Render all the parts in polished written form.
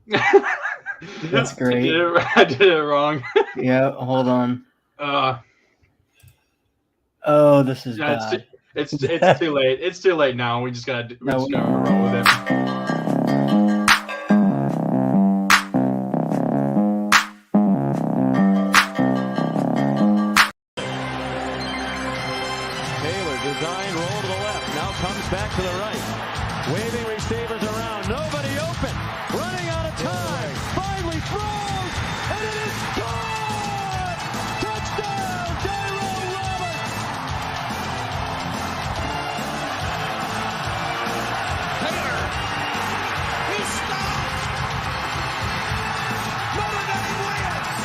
That's great. I did it wrong. Yeah, hold on. Uh, Oh, this is yeah, bad. it's too late. It's too late now. We just gotta No, roll with it. Taylor, design roll to the left. Now comes back to the right. Waving receivers around. Nobody open. Running out of time. Finally throws. And it is gone! Touchdown, Tyrell Roberts! Taylor. He stopped. Notre Dame wins.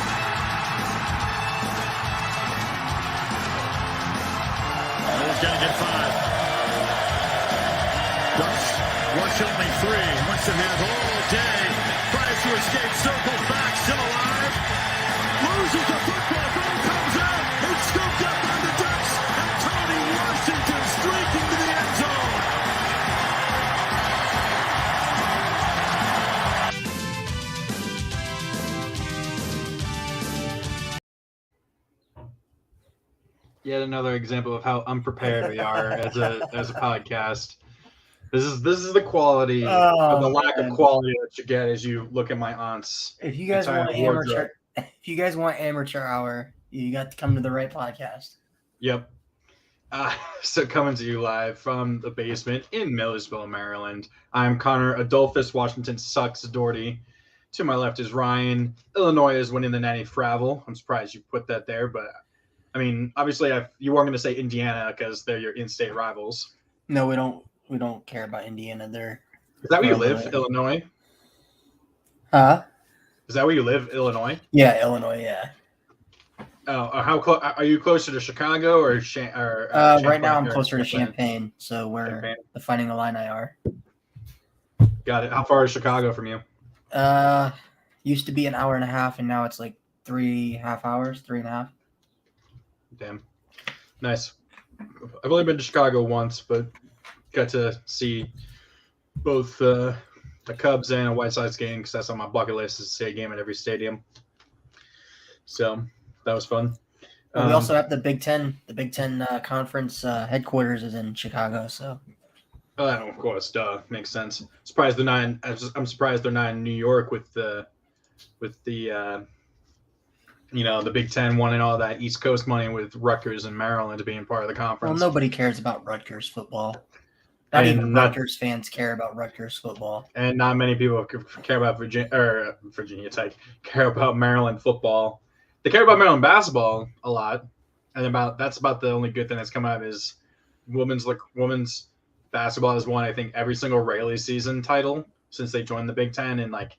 He's got to get 5. Ducks rush only 3. Wants to have all day. Tries to escape. Circles back. Still alive. Loses the football. Ball comes out. It's scooped up by the Ducks. And Tony Washington streaking to the end zone. Yet another example of how unprepared we are as a podcast. This is the quality of the lack of quality that you get as you look at my aunt's. If you guys want amateur hour, you got to come to the right podcast. Yep. So coming to you live from the basement in Millersville, Maryland. I'm Connor Adolphus. Washington sucks. Doherty. To my left is Ryan. Illinois is winning the Natty Fravel. I'm surprised you put that there, but I mean, obviously, you weren't going to say Indiana because they're your in-state rivals. No, we don't. We don't care about Indiana. Is that where you live, Illinois? Huh? Is that where you live, Illinois? Yeah, Illinois. Yeah. Oh, how close are you? Closer to Chicago or right now, I'm closer to Champaign, so where the Fighting Illini are. Got it. How far is Chicago from you? Used to be an hour and a half, and now it's like 3.5 hours, 3.5. Damn. Nice. I've only been to Chicago once, but got to see both the Cubs and a White Sox game because that's on my bucket list is to see a game at every stadium. So that was fun. Well, we also have the Big Ten. The Big Ten conference headquarters is in Chicago. So. Oh, of course, makes sense. I'm surprised they're not in New York with the the Big Ten wanting all that East Coast money with Rutgers and Maryland being part of the conference. Well, nobody cares about Rutgers football. Not even Rutgers fans care about Rutgers football. And not many people care about Virginia Tech, care about Maryland football. They care about Maryland basketball a lot. And that's about the only good thing that's come out is women's basketball has won, I think, every single regular season title since they joined the Big Ten and like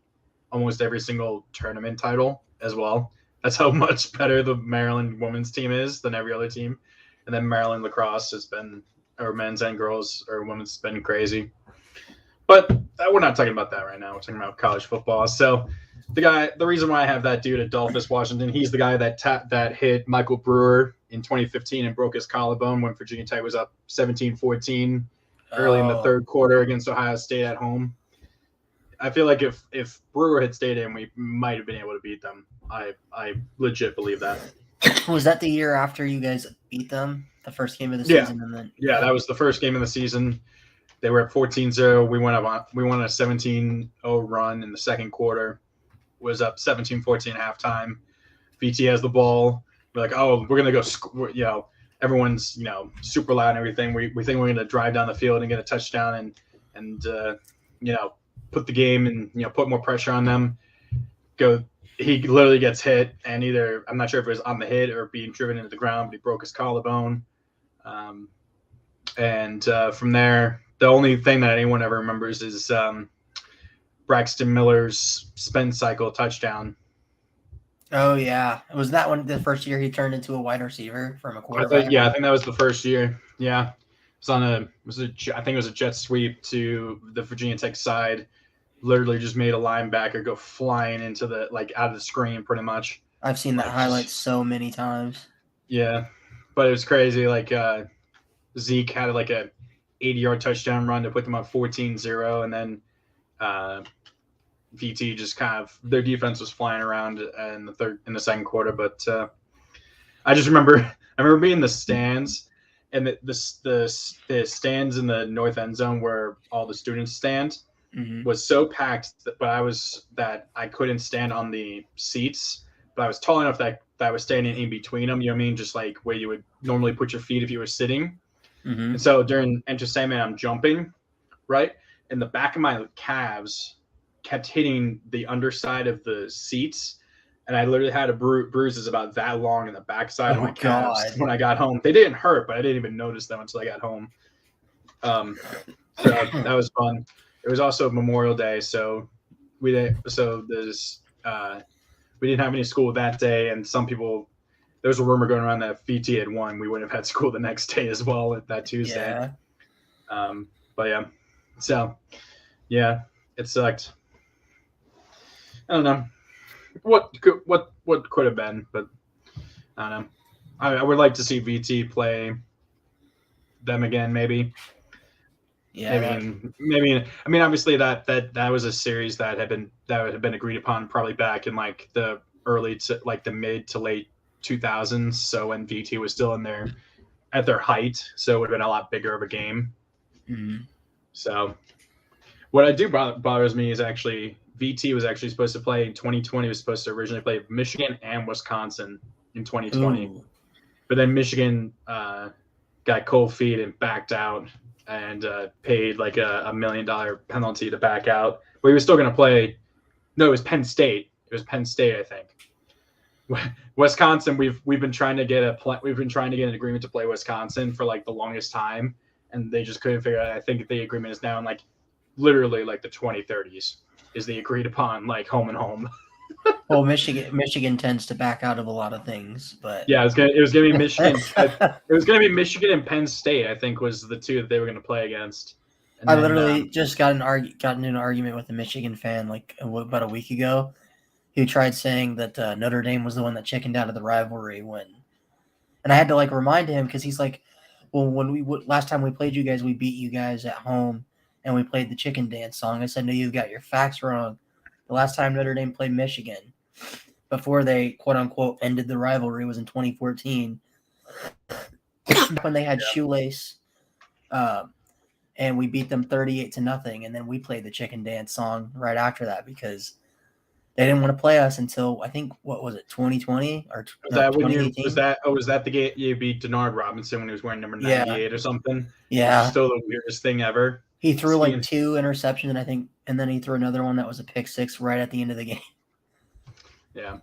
almost every single tournament title as well. That's how much better the Maryland women's team is than every other team. And then Maryland lacrosse has been, or men's and girls or women's, has been crazy. But we're not talking about that right now. We're talking about college football. So the reason why I have that dude, Adolphus Washington, he's the guy that hit Michael Brewer in 2015 and broke his collarbone when Virginia Tech was up 17-14 early in the third quarter against Ohio State at home. I feel like if Brewer had stayed in, we might have been able to beat them. I legit believe that. Was that the year after you guys beat them? The first game of the season? And then that was the first game of the season. They were at 14-0. We won a 17-0 run in the second quarter. Was up 17-14 at halftime. VT has the ball. We're like, oh, we're going to go, everyone's, super loud and everything. We think we're going to drive down the field and get a touchdown and put the game and, put more pressure on them. He literally gets hit and either, I'm not sure if it was on the hit or being driven into the ground, but he broke his collarbone. From there, the only thing that anyone ever remembers is Braxton Miller's spin cycle touchdown. Oh, yeah. Was that one the first year he turned into a wide receiver from a quarterback? I think that was the first year. Yeah. I think it was a jet sweep to the Virginia Tech side. Literally just made a linebacker go flying into out of the screen pretty much. I've seen that highlight so many times. Yeah. But it was crazy. Zeke had a 80-yard touchdown run to put them up 14-0. And then VT just kind of their defense was flying around in the second quarter. But I just remember being in the stands, and the stands in the north end zone where all the students stand was so packed that I couldn't stand on the seats, but I was tall enough that I was standing in between them. You know what I mean? Just like where you would normally put your feet if you were sitting. And so during Enter Sandman, I'm jumping, right? And the back of my calves kept hitting the underside of the seats. And I literally had bruises about that long in the backside of my calves when I got home. They didn't hurt, but I didn't even notice them until I got home. So that was fun. It was also Memorial Day, so we didn't have any school that day, and some people, there was a rumor going around that VT had won. We wouldn't have had school the next day as well, that Tuesday. Yeah. But yeah, so yeah, it sucked. I don't know what could have been, but I don't know. I would like to see VT play them again, maybe. Yeah, maybe. I mean, obviously that was a series that had been agreed upon probably back in like the early to like the mid to late 2000s. So when VT was still at their height, so it would have been a lot bigger of a game. So what I do bothers me is actually VT was actually supposed to play in 2020. Was supposed to originally play Michigan and Wisconsin in 2020, but then Michigan got cold feet and backed out. And paid like a $1 million penalty to back out. But he was still going to play. No, it was Penn State. I think. Wisconsin. We've been trying to get an agreement to play Wisconsin for like the longest time, and they just couldn't figure it out. I think the agreement is now in like literally like the 2030s is the agreed upon like home and home. Well, Michigan tends to back out of a lot of things, but yeah, it was gonna be Michigan. It was gonna be Michigan and Penn State. I think was the two that they were gonna play against. And I literally just got in an argument with a Michigan fan like about a week ago, who tried saying that Notre Dame was the one that chickened out of the rivalry and I had to like remind him because he's like, well, when last time we played you guys, we beat you guys at home and we played the chicken dance song. I said, no, you got your facts wrong. The last time Notre Dame played Michigan before they, quote-unquote, ended the rivalry was in 2014 when they had Shoelace, and we beat them 38-0, and then we played the chicken dance song right after that because they didn't want to play us until, I think, what was it, 2020? Or was that when was that the game you beat Denard Robinson when he was wearing number 98 or something? Yeah. Still the weirdest thing ever. He threw like 2 interceptions, and then he threw another one that was a pick six right at the end of the game. Yeah.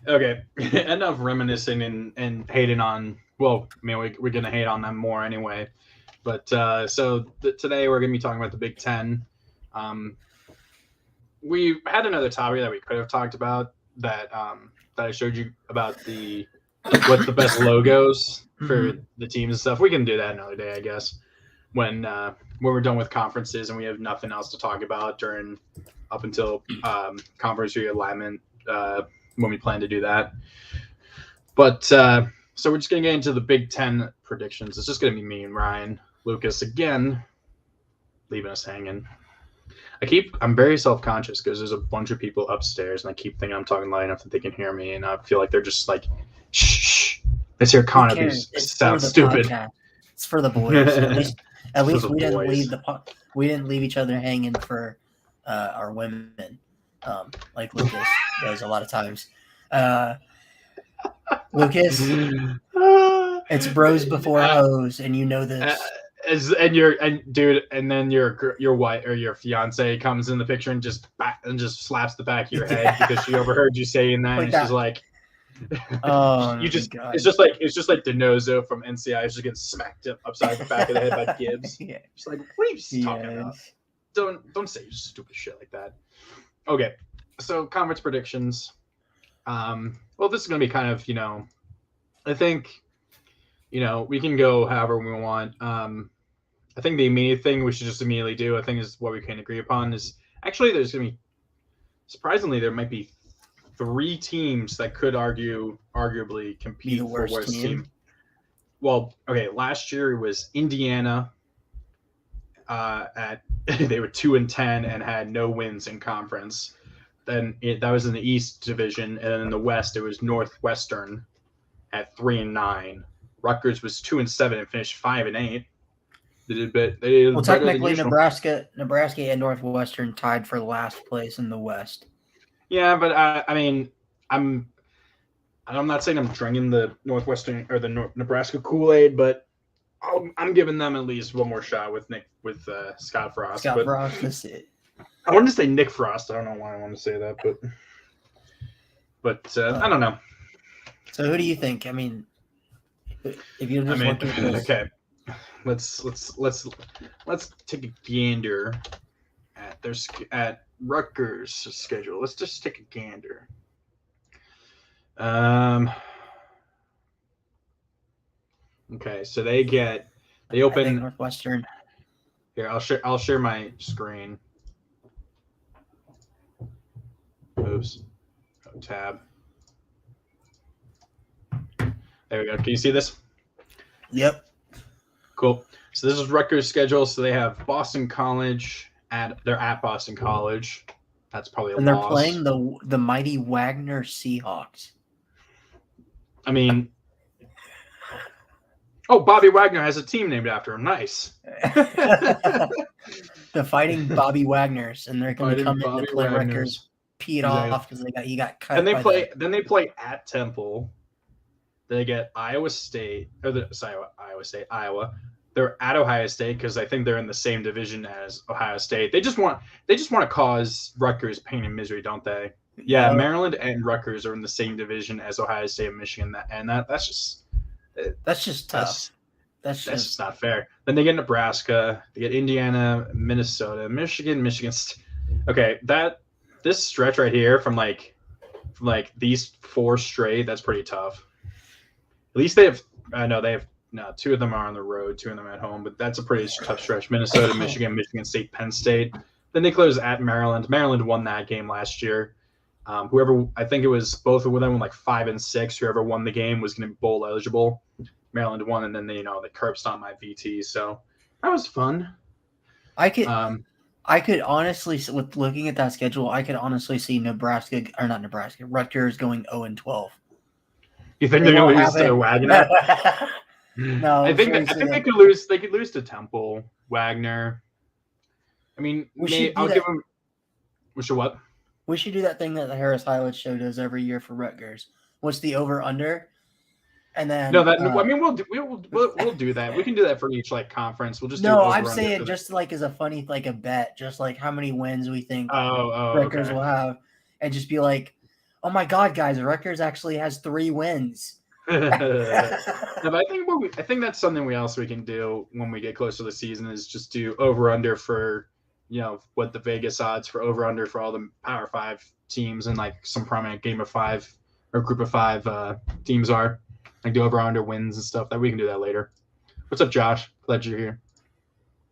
Okay. Enough reminiscing and hating on. Well, I mean, we're gonna hate on them more anyway. But today we're gonna be talking about the Big Ten. We had another topic that we could have talked about that I showed you about what's the best logos for the teams and stuff. We can do that another day, I guess. When we're done with conferences and we have nothing else to talk about up until conference realignment when we plan to do that. But so we're just gonna get into the Big Ten predictions. It's just gonna be me and Ryan. Lucas again leaving us hanging. I'm very self-conscious because there's a bunch of people upstairs and I keep thinking I'm talking loud enough that they can hear me, and I feel like they're just like, shh. Let's hear Connor sound stupid. Podcast. It's for the boys. At least we didn't leave each other hanging for our women, like Lucas does a lot of times. Lucas, it's bros before hoes, and you know this. And then your wife or your fiance comes in the picture and just slaps the back of your head because she overheard you saying that, like and she's like. Oh, it's just like DiNozzo from NCI is just getting smacked upside the back of the head by Gibbs. Yeah. It's like, what are you talking about? Don't say stupid shit like that. Okay, so conference predictions. Well, this is gonna be kind of, I think, we can go however we want. I think the immediate thing we should just immediately do, I think, is what we can agree upon is actually there's gonna be, surprisingly, there might be 3 teams that could arguably compete for worst team. Well, okay, last year it was Indiana. They were 2-10 and had no wins in conference. that was in the East Division, and in the West it was Northwestern at 3-9. Rutgers was 2-7 and finished 5-8. They did better than technically, usual. Nebraska and Northwestern tied for last place in the West. Yeah, but I mean, I'm not saying I'm drinking the Northwestern or the Nebraska Kool-Aid, but I'm giving them at least one more shot with Scott Frost. Scott but Frost, that's it. I wanted to say Nick Frost. I don't know why I wanted to say that, but I don't know. So who do you think? I mean, if you're just looking at this, okay, let's take a gander at Rutgers' schedule. Let's just take a gander. Okay, so they I think open Northwestern. here. I'll share my screen. Oops. Tab. There we go. Can you see this? Yep. Cool. So this is Rutgers' schedule. So they have Boston College they're at Boston College. That's probably a And they're loss. playing the mighty Wagner Seahawks. I mean, Bobby Wagner has a team named after him. Nice. The Fighting Bobby Wagners, and they're going to come in Bobby to play Wagners. Rutgers, peed Exactly. off because he got cut. And they play at Temple. They get Iowa State, Iowa. They're at Ohio State because I think they're in the same division as Ohio State. They just want to cause Rutgers pain and misery, don't they? Yeah, Maryland and Rutgers are in the same division as Ohio State and Michigan. That's just tough. That's just not fair. Then they get Nebraska, they get Indiana, Minnesota, Michigan State. Okay, this stretch right here from these 4 straight, that's pretty tough. At least they have two of them are on the road, 2 of them at home, but that's a pretty tough stretch. Minnesota, Michigan State, Penn State. Then they close at Maryland. Maryland won that game last year. Whoever, I think it was both of them, 5 and 6. Whoever won the game was going to be bowl eligible. Maryland won, and then they curb stomped my VT. So that was fun. I could honestly, with looking at that schedule, I could honestly see Rutgers going 0-12. You think they're going to lose to Wagner? No, I think they could lose. They could lose to Temple, Wagner. I mean, I'll give them. We should what? We should do that thing that the Harris Highlights show does every year for Rutgers. What's the over/under? And then I mean, we'll do that. We can do that for each conference. We'll just I'm saying just as a funny a bet, just how many wins we think Rutgers will have, and just be like, oh my God, guys, Rutgers actually has 3 wins. But I think that's something we can do when we get close to the season is just do over under for what the Vegas odds for over under for all the Power 5 teams and some prominent Game of 5 or Group of 5 teams are. Do over under wins and stuff. That we can do that later. What's up, Josh? Glad you're here.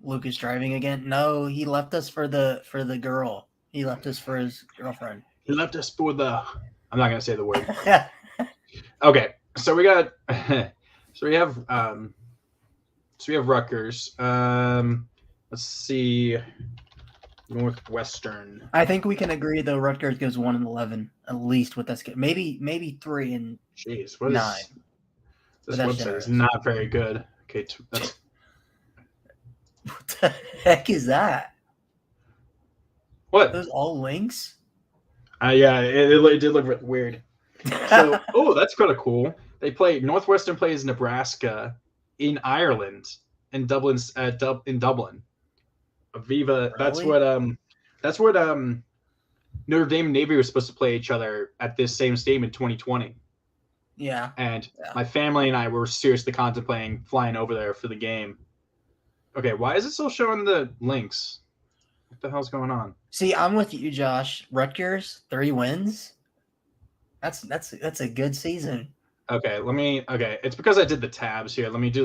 Lucas driving again? No, he left us for the girl. He left us for his girlfriend. He left us for the. I'm not gonna say the word. Okay, so we got. we have Rutgers. Let's see. Northwestern. I think we can agree though. Rutgers goes 1-11 at least with us. Maybe 3 and. Jeez, what is 9? This website is not very good. Okay, that's. What the heck is that? What? Those all links? Yeah, it did look weird. So, that's kind of cool. Northwestern plays Nebraska in Ireland in Dublin. In Dublin. Aviva. Really? That's what Notre Dame and Navy were supposed to play each other at this same stadium in 2020. Yeah. And my family and I were seriously contemplating flying over there for the game. Okay, why is it still showing the links? What the hell's going on? See, I'm with you, Josh. Rutgers, 3 wins. That's a good season. Okay, it's because I did the tabs here. Let me just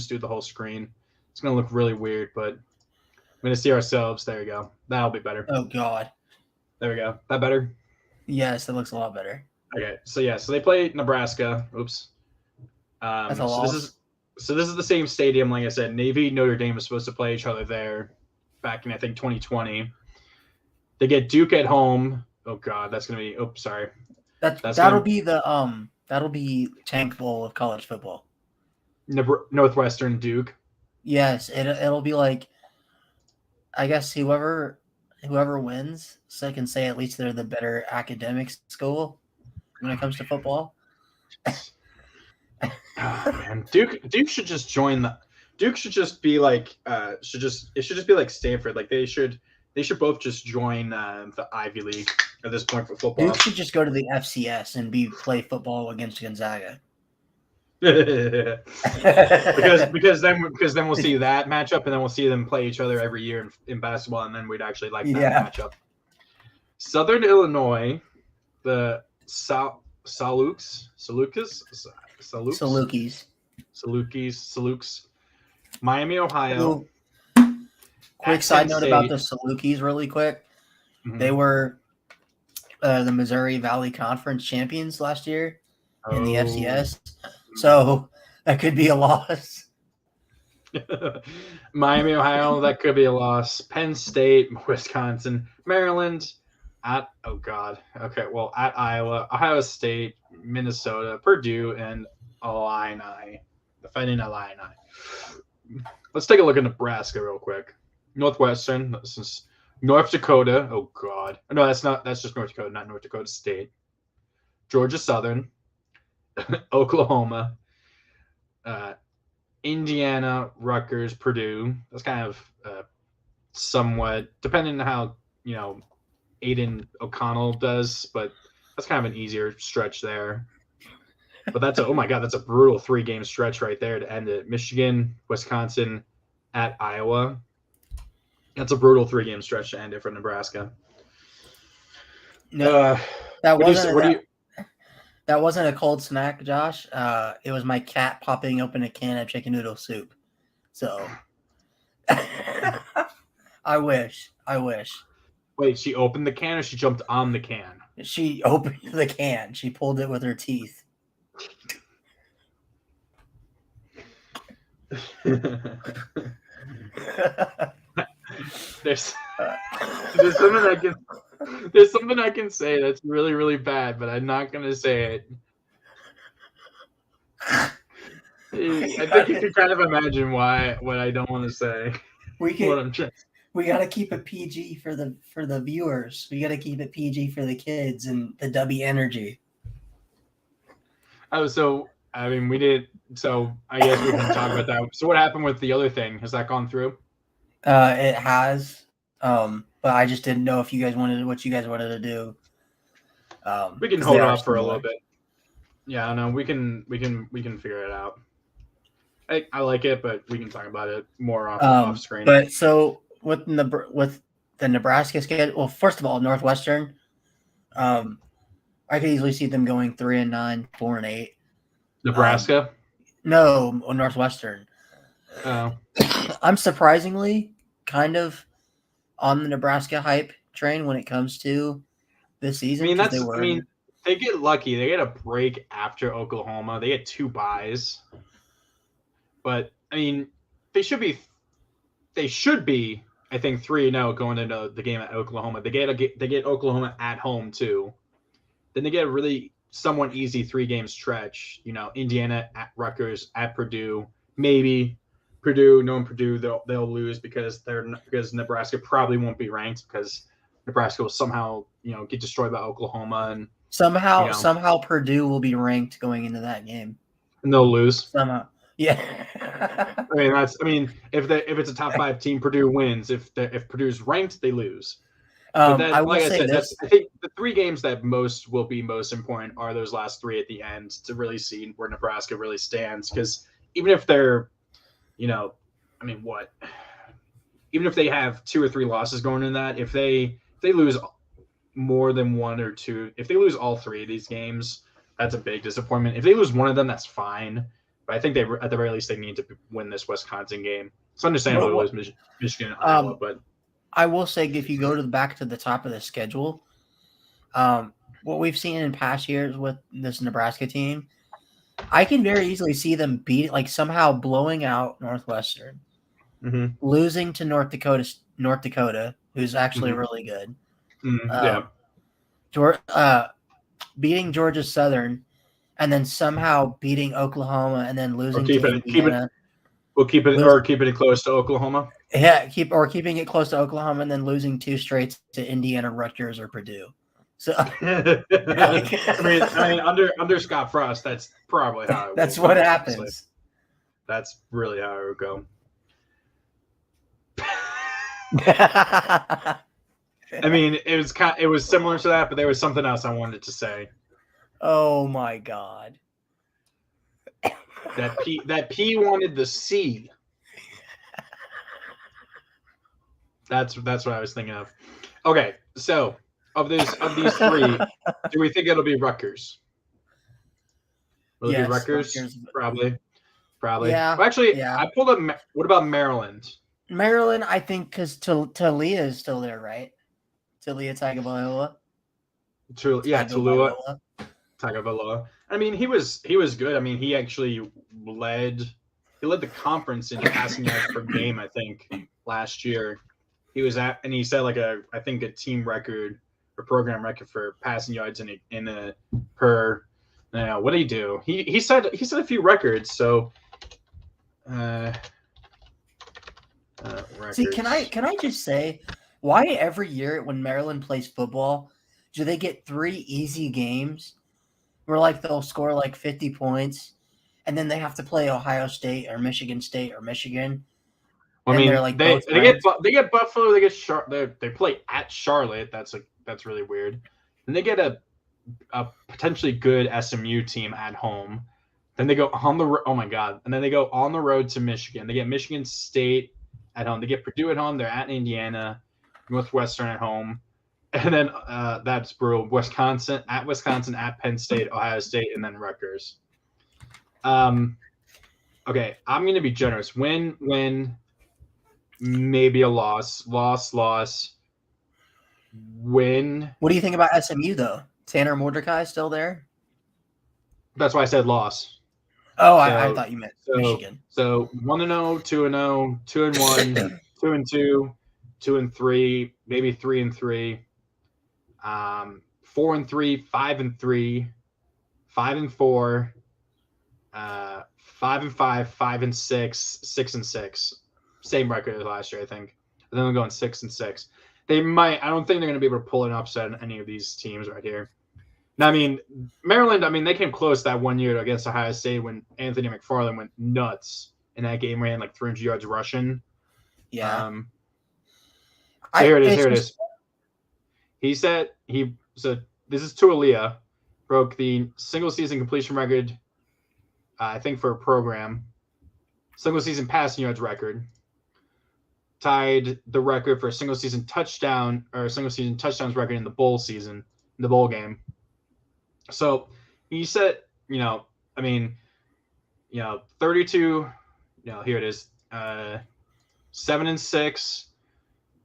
do the whole screen. It's gonna look really weird, but I'm gonna see ourselves. There we go. That'll be better. Oh God. There we go. That better? Yes, that looks a lot better. Okay, so they play Nebraska. Oops. That's a loss. This is the same stadium, like I said. Navy, Notre Dame was supposed to play each other there back in, I think, 2020. They get Duke at home. Oh God, that's gonna be. Oh, sorry. That'll gonna- be that'll be Tank Bowl of college football. Northwestern Duke. Yes, it'll be like, I guess whoever wins, so I can say at least they're the better academic school when it comes to football. Oh man, Duke should just join the. Duke should just be like it should just be like Stanford. Like they should both just join the Ivy League at this point for football. Duke should just go to the FCS and play football against Gonzaga. because then we'll see that matchup, and then we'll see them play each other every year in basketball, and then we'd actually like that matchup. Southern Illinois, the Salukis, Miami, Ohio. Quick side note about the Salukis, really quick. Mhm. They were the Missouri Valley Conference champions last year in the FCS, so that could be a loss. Miami, Ohio, that could be a loss. Penn State, Wisconsin, Maryland, at Iowa, Ohio State, Minnesota, Purdue, and Illini, the Fighting Illini. Let's take a look at Nebraska real quick. Northwestern, this is North Dakota. Oh God, no, that's just North Dakota, not North Dakota State. Georgia Southern, Oklahoma, Indiana, Rutgers, Purdue. That's kind of somewhat depending on how Aiden O'Connell does, but that's kind of an easier stretch there. But that's oh my God, that's a brutal 3-game stretch right there to end it. Michigan, Wisconsin, at Iowa. That's a brutal 3-game stretch to end it for Nebraska. No, that wasn't a cold snack, Josh. It was my cat popping open a can of chicken noodle soup. So I wish. Wait, she opened the can or she jumped on the can? She opened the can. She pulled it with her teeth. There's something I can say that's really, really bad, but I'm not gonna say it. I think you can kind of imagine what I don't want to say. We gotta keep it PG for the viewers. We gotta keep it PG for the kids and the W energy. Oh, so I mean, we did. So I guess we can talk about that. So what happened with the other thing? Has that gone through? It has, but I just didn't know if you guys what you guys wanted to do. We can hold off for a little bit. Yeah, no, we can figure it out. I like it, but we can talk about it more off screen. But so with the Nebraska schedule, well, first of all, Northwestern, I could easily see them going 3-9, 4-8. Nebraska? No, Northwestern. Oh. I'm surprisingly kind of on the Nebraska hype train when it comes to this season. They get lucky. They get a break after Oklahoma. They get 2 byes. But I mean, they should be I think 3-0 going into the game at Oklahoma. They get Oklahoma at home too. Then they get a really somewhat easy 3-game stretch. Indiana at Rutgers, at Purdue, maybe Purdue. Knowing Purdue, they'll lose because Nebraska probably won't be ranked because Nebraska will somehow get destroyed by Oklahoma and somehow Purdue will be ranked going into that game and they'll lose. Somehow, yeah. If it's a top 5 team, Purdue wins. If Purdue's ranked, they lose. I will say this. I think the 3 games that will be most important are those last 3 at the end to really see where Nebraska really stands. Because even if they're, even if they have 2 or 3 losses going in that, if they lose more than 1 or 2, if they lose all 3 of these games, that's a big disappointment. If they lose one of them, that's fine. But I think at the very least they need to win this Wisconsin game. It's understandable to lose Michigan and Iowa, but I will say if you go back to the top of the schedule, what we've seen in past years with this Nebraska team, I can very easily see them somehow blowing out Northwestern, losing to North Dakota, who's actually really good. beating Georgia Southern, and then somehow beating Oklahoma, and then losing to Indiana. Keeping it close to Oklahoma. Yeah, keeping it close to Oklahoma, and then losing 2 straight to Indiana, Rutgers, or Purdue. So I mean, under Scott Frost, that's probably how. That's what happens. That's really how it would go. I mean, it was similar to that, but there was something else I wanted to say. Oh my God. That P wanted the C. That's what I was thinking of. Okay, so of these 3, do we think it'll be Rutgers? Will it be Rutgers? Probably. Yeah. Well, actually, yeah. I pulled up. What about Maryland? Maryland, I think, because Talia is still there, right? Talia Tagovailoa. Tagovailoa. I mean, he was good. I mean, he actually led the conference in passing yards per game, I think, last year. He was and he set like a team record or program record for passing yards in a per. What did he do? He set a few records. So, records. See, can I just say, why every year when Maryland plays football, do they get 3 easy games where like they'll score like 50 points, and then they have to play Ohio State or Michigan State or Michigan? I mean, like they get Buffalo, they play at Charlotte. That's really weird. And they get a potentially good SMU team at home. Then they go on the oh my God, and then they go on the road to Michigan. They get Michigan State at home. They get Purdue at home. They're at Indiana, Northwestern at home, and then that's brutal. Wisconsin, at Penn State, Ohio State, and then Rutgers. Okay, I'm going to be generous. Win, maybe a loss. Win. What do you think about SMU though? Tanner Mordecai still there? That's why I said loss. Oh, I thought you meant Michigan. So 1-0, 2-0, 2-1, 2-2, 2-3, maybe 3-3, 4-3, 5-3, 5-4, 5-5, 5-6, 6-6. Same record as last year, I think. And then they're going 6-6. They might. I don't think they're going to be able to pull an upset on any of these teams right here. Now, I mean, Maryland. I mean, they came close that one year against Ohio State when Anthony McFarland went nuts in that game. Ran like 300 yards rushing. Yeah. Here it is. He said So this is Tualia, broke the single season completion record. I think for a program, single season passing yards record. Tied the record for a single season touchdowns record in the bowl season, in the bowl game. So he said, 32, here it is, 7-6,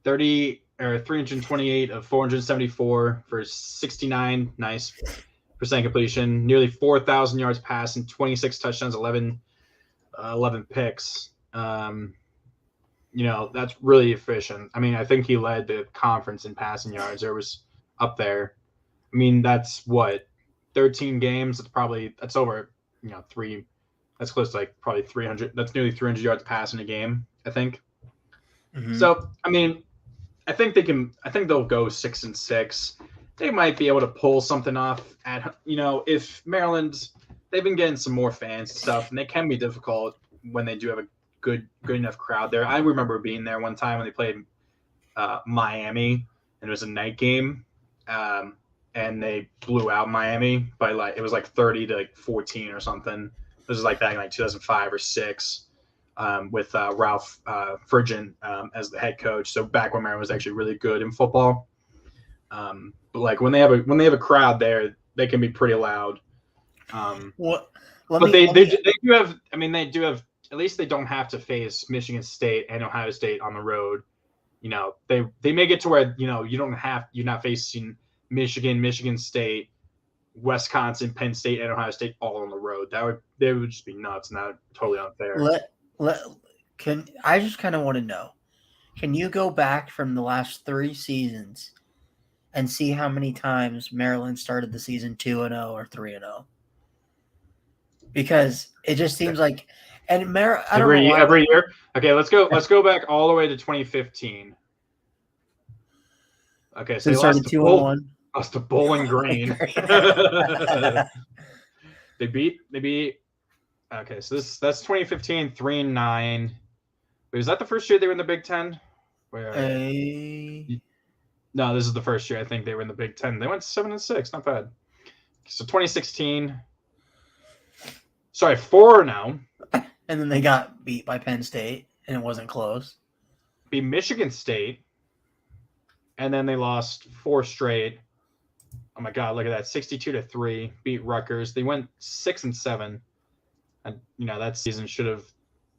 328 of 474 for 69 % completion, nearly 4,000 yards passing, 26 touchdowns, 11 picks. That's really efficient. I mean, I think he led the conference in passing yards. There was up there. I mean, that's 13 games. That's over, 3. That's close to like probably 300. That's nearly 300 yards passing a game, I think. Mm-hmm. So, I mean, I think they'll go 6-6. They might be able to pull something off if Maryland, they've been getting some more fans and stuff, and they can be difficult when they do have a good enough crowd there. I remember being there one time when they played Miami, and it was a night game, and they blew out Miami by it was 30-14 or something. It was like that in 2005 or 6, with Ralph Friedgen as the head coach. So back when Maryland was actually really good in football. But when they have a crowd there, they can be pretty loud. They do have. I mean, they do have. At least they don't have to face Michigan State and Ohio State on the road. They make it to where you're not facing Michigan State, Wisconsin, Penn State, and Ohio State all on the road. They would just be nuts, and that would be totally unfair. I just kind of want to know, can you go back from the last 3 seasons and see how many times Maryland started the season 2-0 or 3-0. Because it just seems like, and I don't know why, every year. Okay, let's go back all the way to 2015. Okay, so they started 2-1. Lost to Bowling Green. They beat. Okay, so that's 2015, 3-9. Wait, was that the first year they were in the Big Ten? No, this is the first year I think they were in the Big Ten. They went 7-6, not bad. So 2016. Sorry, 4 now. And then they got beat by Penn State, and it wasn't close. Beat Michigan State, and then they lost 4 straight. Oh my God, look at that, 62-3. Beat Rutgers. They went 6-7, and that season should have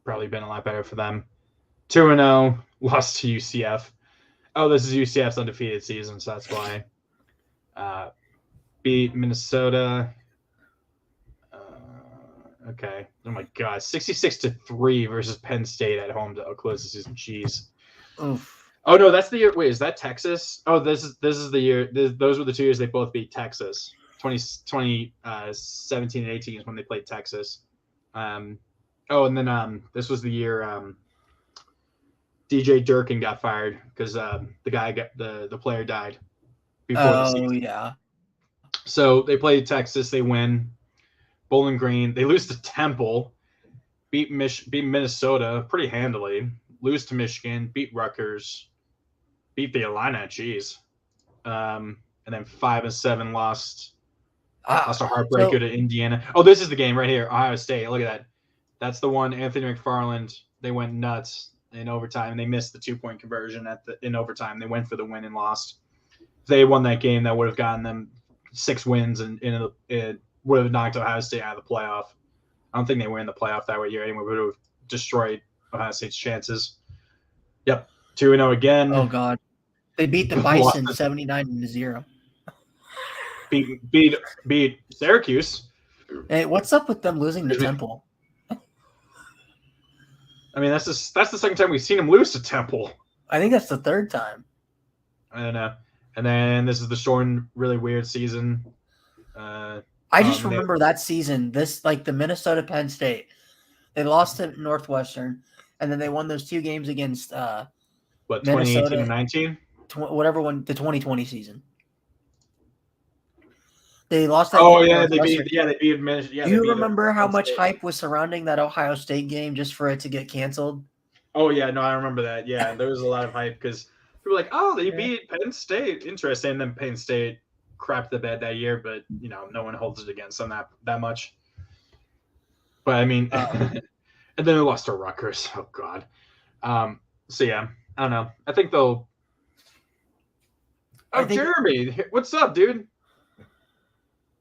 probably been a lot better for them. 2-0, lost to UCF. Oh, this is UCF's undefeated season, so that's why. Beat Minnesota. Okay. Oh my God, 66-3 versus Penn State at home to close the season. Jeez. Oof. Oh no, that's the year. Wait, is that Texas? Oh, this is the year. Those were the 2 years they both beat Texas. 2017 and 18 is when they played Texas. And then this was the year DJ Durkin got fired because the player died before the season. Yeah. So they played Texas. They win. Bowling Green. They lose to Temple. Beat Minnesota pretty handily. Lose to Michigan. Beat Rutgers. Beat the Illini. Jeez. And then 5-7 lost a heartbreaker to Indiana. Oh, this is the game right here. Ohio State. Look at that. That's the one. Anthony McFarland. They went nuts in overtime. They missed the 2-point conversion in overtime. They went for the win and lost. If they won that game, that would have gotten them 6 wins and it would have knocked Ohio State out of the playoff. I don't think they were in the playoff that year anyway. Would have destroyed Ohio State's chances. Yep, 2-0 again. Oh God, they beat the Bison 79-0. Beat Syracuse. Hey, what's up with them losing to Temple? I mean, that's the second time we've seen them lose to Temple. I think that's the 3rd time. I don't know. And then this is the shortened, really weird season. I just remember that season. The Minnesota Penn State, they lost to Northwestern, and then they won those 2 games against 2018 and 19, the 2020 season. They lost that. Oh yeah, they beat Minnesota. Do you remember how much hype was surrounding that Ohio State game just for it to get canceled? Oh yeah, no, I remember that. Yeah, there was a lot of hype because people were like, "Oh, they beat Penn State, interesting." And then Penn State crapped the bed that year, but no one holds it against them that much. But I mean, and then they lost to Rutgers. Oh God. So yeah, I don't know. I think they'll. Oh, Jeremy, what's up, dude?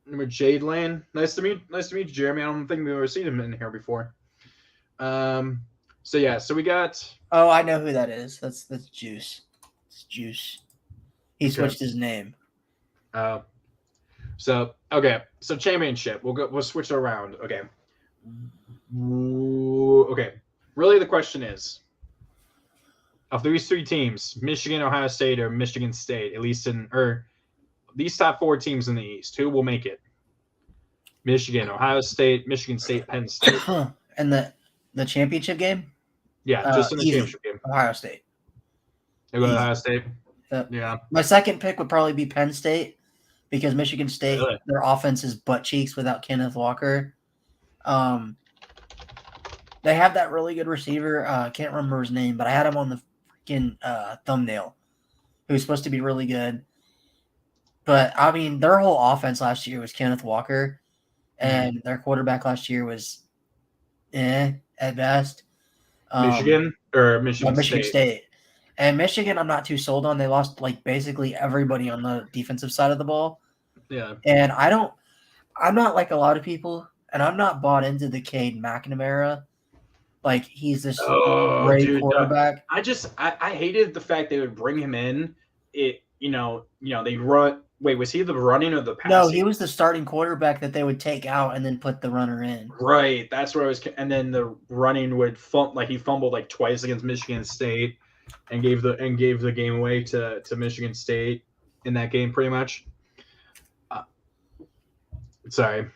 Number Jade Lane. Nice to meet you, Jeremy. I don't think we've ever seen him in here before. So yeah, so we got. Oh, I know who that is. That's Juice. It's Juice. He switched his name. So championship. We'll switch it around. Okay. Okay. Really, the question is, of these 3 teams, Michigan, Ohio State, or Michigan State, at least these top 4 teams in the East, who will make it? Michigan, Ohio State, Michigan State, Penn State. And the championship game? Yeah, just in the championship game. Ohio State. They go to Ohio State. Yeah. My second pick would probably be Penn State because Michigan State, their offense is butt cheeks without Kenneth Walker. They have that really good receiver. I can't remember his name, but I had him on the freaking thumbnail, who's supposed to be really good. But, I mean, their whole offense last year was Kenneth Walker, and their quarterback last year was at best. Michigan or Michigan State. And Michigan, I'm not too sold on. They lost, basically everybody on the defensive side of the ball. Yeah. And I'm not like a lot of people, and I'm not bought into the Cade McNamara. Like, he's this great quarterback. I hated the fact they would bring him in. They run. Wait, was he the running or the passing? No, he was the starting quarterback that they would take out and then put the runner in. Right, that's where I was. And then the running would he fumbled twice against Michigan State, and gave the game away to Michigan State. in that game, pretty much. Sorry.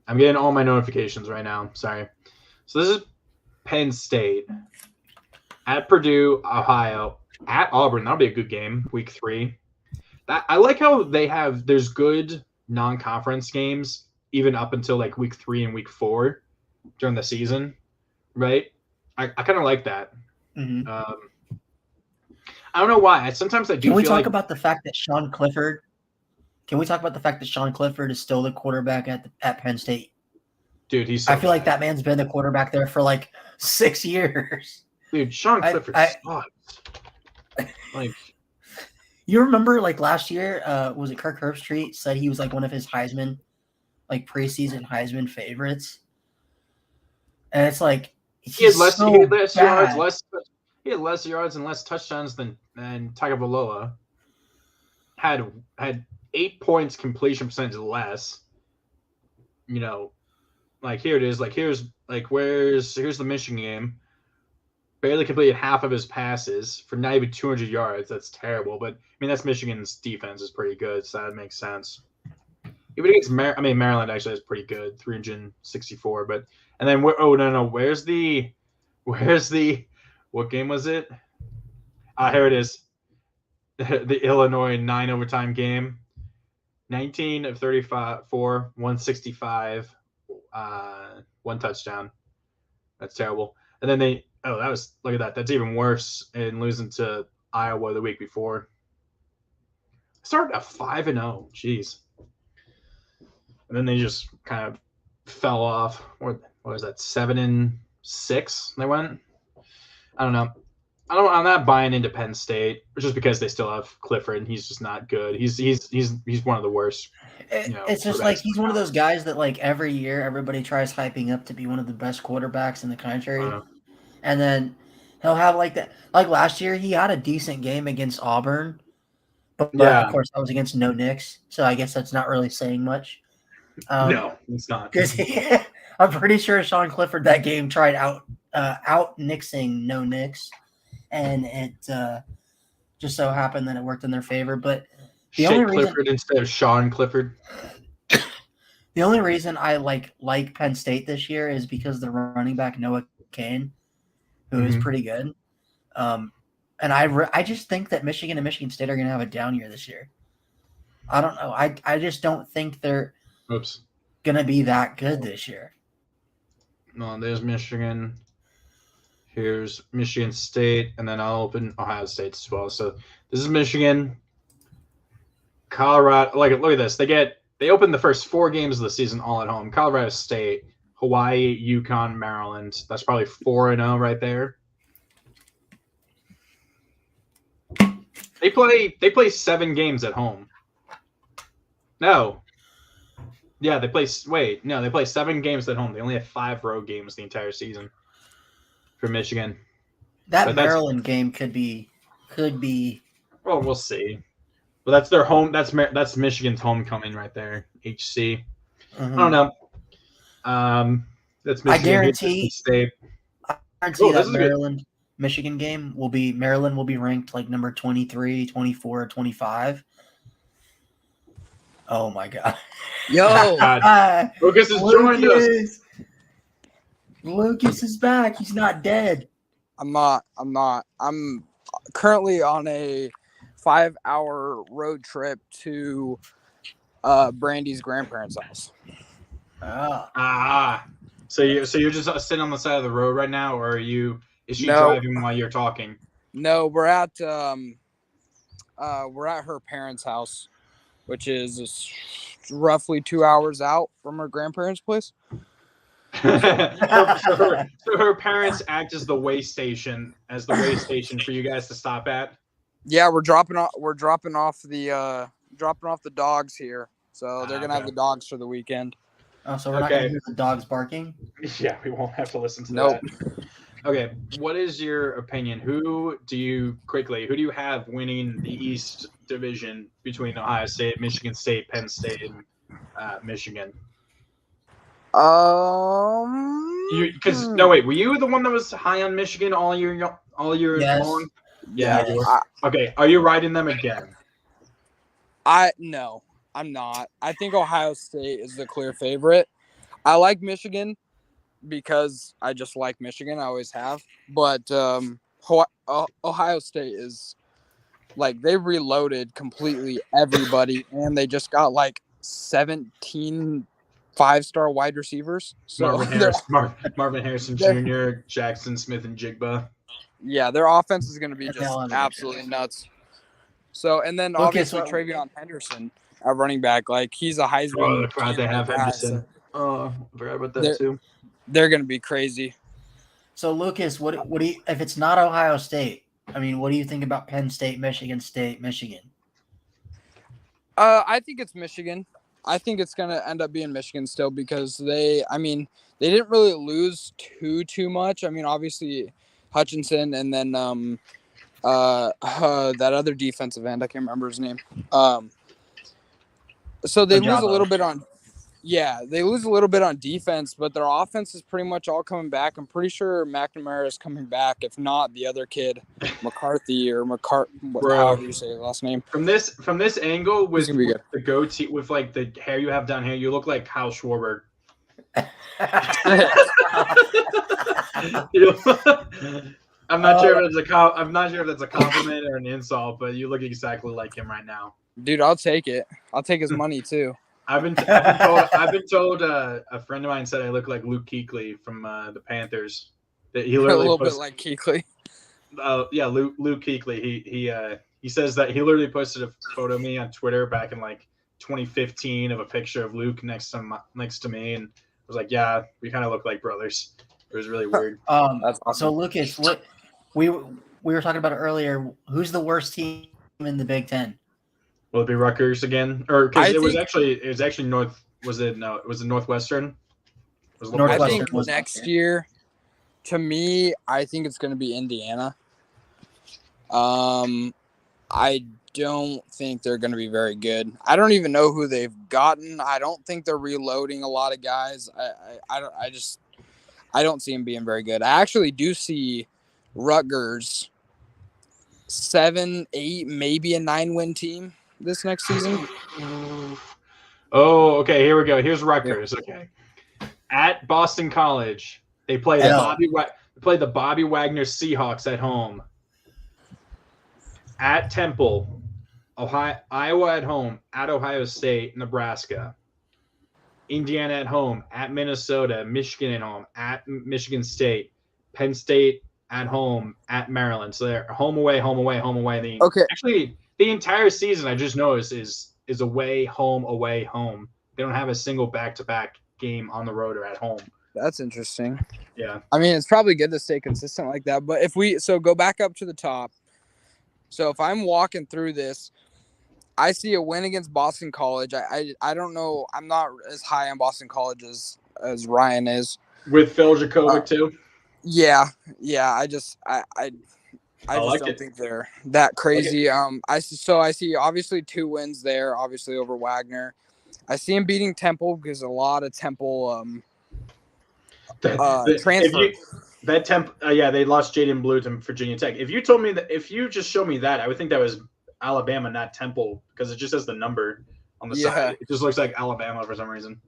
I'm getting all my notifications right now. Sorry. So this is Penn State at Purdue, Ohio, at Auburn. That'll be a good game, week 3. I like how there's good non-conference games even up until like week 3 and week 4 during the season, right? I kind of like that. Mhm. I don't know why. Sometimes I do. Can we feel talk like, about the fact that Sean Clifford? Can we talk about the fact that Sean Clifford is still the quarterback at Penn State? dude? He's. So I feel like bad. that man's been the quarterback there for like 6 years. Dude, Sean Clifford I- sucks. Like, You remember like last year? Was it Kirk Herbstreit said he was like one of his Heisman, like preseason Heisman favorites? And it's like he had less so yards, bad. He had less yards and less touchdowns than Tagovailoa. Had 8 points completion percentage less. You know, like here it is. Like here's the Michigan game. Barely completed half of his passes for not even 200 yards. That's terrible. But I mean, that's Michigan's defense is pretty good, so that makes sense. Even against Maryland actually is pretty good, 364. But and then where's the what game was it? Here it is. The Illinois 9 overtime game. 19 of 34, 165, 1 touchdown. That's terrible. And then look at that. That's even worse in losing to Iowa the week before. Started at 5-0. Jeez. And then they just kind of fell off. What was that? 7-6 they went? I don't know. I'm not buying into Penn State just because they still have Clifford and he's just not good. He's one of the worst. It's just like he's one of those guys that like every year everybody tries hyping up to be one of the best quarterbacks in the country, and then he'll have like that. Like last year, he had a decent game against Auburn, but of course that was against No Knicks, so I guess that's not really saying much. No, it's not. Because I'm pretty sure Sean Clifford that game tried out nixing No Knicks, and it just so happened that it worked in their favor. But the only reason Clifford instead of Sean Clifford. The only reason I like Penn State this year is because the running back Noah Cain, who is pretty good. And I just think that Michigan and Michigan State are going to have a down year this year. I don't know. I just don't think they're going to be that good this year. No, there's Michigan. Here's Michigan State, and then I'll open Ohio State as well. So this is Michigan, Colorado. Look at this. They opened the first 4 games of the season all at home. Colorado State, Hawaii, UConn, Maryland. That's probably 4-0 right there. They play 7 games at home. No. Yeah, they play 7 games at home. They only have 5 road games the entire season for Michigan. That Maryland game could be. Well, we'll see. But that's their home. That's Michigan's homecoming right there. HC. Mm-hmm. I don't know. That's Michigan. I guarantee that Maryland Michigan game Maryland will be ranked like number 23, 24, 25. Oh my god. Yo, Lucas has joined us. Lucas is back. He's not dead. I'm not. I'm currently on a 5-hour road trip to Brandy's grandparents' house. So you're just sitting on the side of the road right now, or is she No. driving while you're talking? No, we're at her parents' house, which is roughly 2 hours out from her grandparents' place. so her parents act as the way station for you guys to stop at. Yeah, we're dropping off the dogs here, so they're gonna have the dogs for the weekend. Oh, so we're not gonna hear the dogs barking? Yeah, we won't have to listen to Nope. that. Okay, what is your opinion? Who do you have winning the East Division between Ohio State, Michigan State, Penn State, and Michigan? Were were you the one that was high on Michigan all year Yes. long? Yeah. Okay, are you riding them again? No, I'm not. I think Ohio State is the clear favorite. I like Michigan because I just like Michigan. I always have. But Ohio State is like they reloaded completely everybody, and they just got like 17 5-star wide receivers. So Marvin Harrison they're- Jr., Jackson Smith, and Jigba. yeah, their offense is going to be That's just all I'm absolutely nuts. So, and then Okay, obviously so- Travion Henderson at running back, like he's a Heisman. Oh, proud to have guy, Henderson. so Oh, I forgot about that They're- too. they're going to be crazy. So Lucas, what do you, if it's not Ohio State? I mean, what do you think about Penn State, Michigan? I think it's Michigan. I think it's going to end up being Michigan still because they didn't really lose too much. I mean, obviously Hutchinson and then that other defensive end, I can't remember his name. So they lose a little bit on defense, but their offense is pretty much all coming back. I'm pretty sure McNamara is coming back. If not, the other kid, McCarthy or however you say his last name. From this angle, with gonna be good. the goatee, with like the hair you have down here, you look like Kyle Schwarber. You know? I'm not sure if that's a compliment or an insult, but you look exactly like him right now. Dude, I'll take it. I'll take his money too. I've been told a friend of mine said I look like Luke Kuechly from the Panthers. That he A literally little bit like Kuechly. Luke Kuechly. He says that he literally posted a photo of me on Twitter back in like 2015 of a picture of Luke next to me, and I was like, yeah, we kind of look like brothers. It was really weird. That's awesome. So Lucas, what we were talking about earlier, who's the worst team in the Big Ten? Will it be Rutgers again? Or because I it was think- actually North. Was it no? It was the Northwestern. Was it I Northwestern think was- next year, to me, I think it's going to be Indiana. I don't think they're going to be very good. I don't even know who they've gotten. I don't think they're reloading a lot of guys. I don't see them being very good. I actually do see Rutgers 7, 8, maybe a 9-win team this next season. Oh, okay. Here we go. Here's Rutgers. Okay, at Boston College, they play the Hell. Bobby Wagner Seahawks at home. At Temple, Iowa at home. At Ohio State, Nebraska. Indiana at home. At Minnesota, Michigan at home. At Michigan State, Penn State at home. At Maryland. So they're home away, home away, home away. Okay. Actually, the entire season I just noticed is away, home, away, home. They don't have a single back-to-back game on the road or at home. That's interesting. Yeah. I mean, it's probably good to stay consistent like that. But go back up to the top. So if I'm walking through this, I see a win against Boston College. I don't know. I'm not as high on Boston College as Ryan is. With Phil Jakovic too. Yeah. I just like don't it. think they're that crazy. I see obviously 2 wins there, obviously over Wagner. I see him beating Temple because a lot of Temple transfer. They lost Jaden Blue to Virginia Tech. If you just showed me that, I would think that was Alabama, not Temple, because it just has the number on the side. It just looks like Alabama for some reason.